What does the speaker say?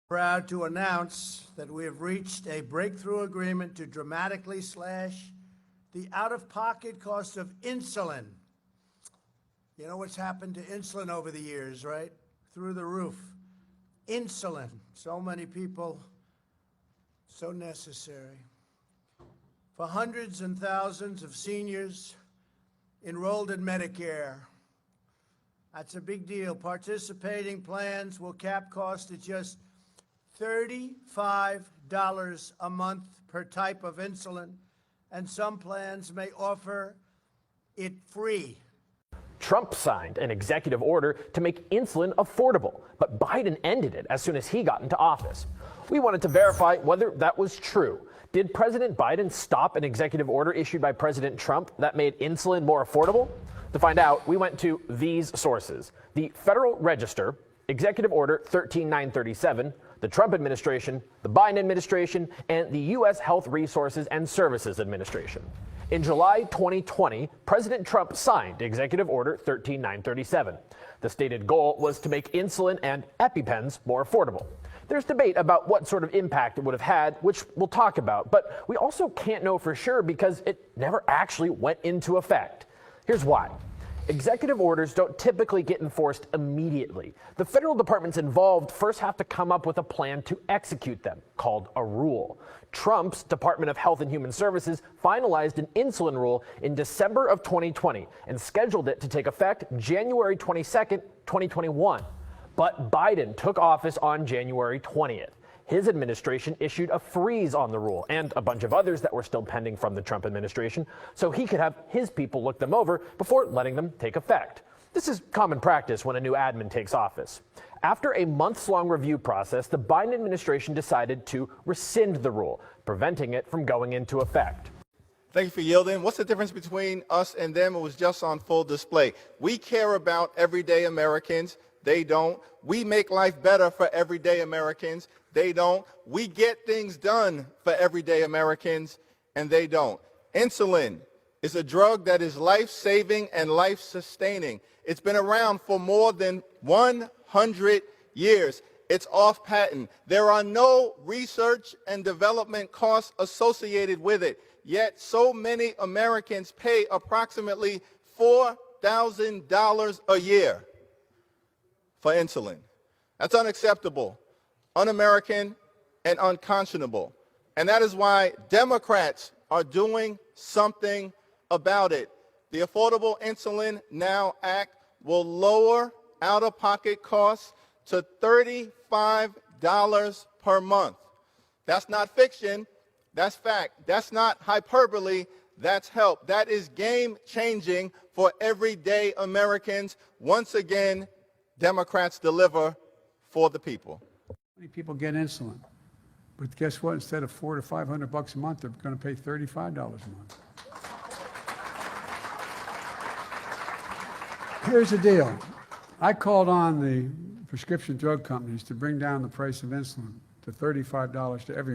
Proud to announce that we have reached a breakthrough agreement to dramatically slash the out-of-pocket cost of insulin. You know what's happened to insulin over the years, right? Through the roof. Insulin. So many people, so necessary. For hundreds and thousands of seniors enrolled in Medicare. That's a big deal. Participating plans will cap cost at just $35 a month per type of insulin, and some plans may offer it free. Trump signed an executive order to make insulin affordable, but Biden ended it as soon as he got into office. We wanted to verify whether that was true. Did President Biden stop an executive order issued by President Trump that made insulin more affordable? To find out, we went to these sources: the Federal Register, Executive Order 13937, the Trump administration, the Biden administration, and the U.S. Health Resources and Services Administration. In July 2020, President Trump signed Executive Order 13937. The stated goal was to make insulin and EpiPens more affordable. There's debate about what sort of impact it would have had, which we'll talk about, but we also can't know for sure because it never actually went into effect. Here's why. Executive orders don't typically get enforced immediately. The federal departments involved first have to come up with a plan to execute them, called a rule. Trump's Department of Health and Human Services finalized an insulin rule in December of 2020 and scheduled it to take effect January 22nd, 2021. But Biden took office on January 20th. His administration issued a freeze on the rule and a bunch of others that were still pending from the Trump administration, so he could have his people look them over before letting them take effect. This is common practice when a new admin takes office. After a months-long review process, the Biden administration decided to rescind the rule, preventing it from going into effect. Thank you for yielding. What's the difference between us and them? It was just on full display. We care about everyday Americans. They don't. We make life better for everyday Americans. They don't. We get things done for everyday Americans, and they don't. Insulin is a drug that is life-saving and life-sustaining. It's been around for more than 100 years. It's off patent. There are no research and development costs associated with it. Yet so many Americans pay approximately $4,000 a year for insulin. That's unacceptable, un-American, and unconscionable. And that is why Democrats are doing something about it. The Affordable Insulin Now Act will lower out-of-pocket costs to $35 per month. That's not fiction. That's fact. That's not hyperbole. That's help. That is game-changing for everyday Americans. Once again, Democrats deliver for the people. Many people get insulin, but guess what? Instead of $400 to $500 a month, they're going to pay $35 a month. Here's the deal. I called on the prescription drug companies to bring down the price of insulin to $35 to everyone.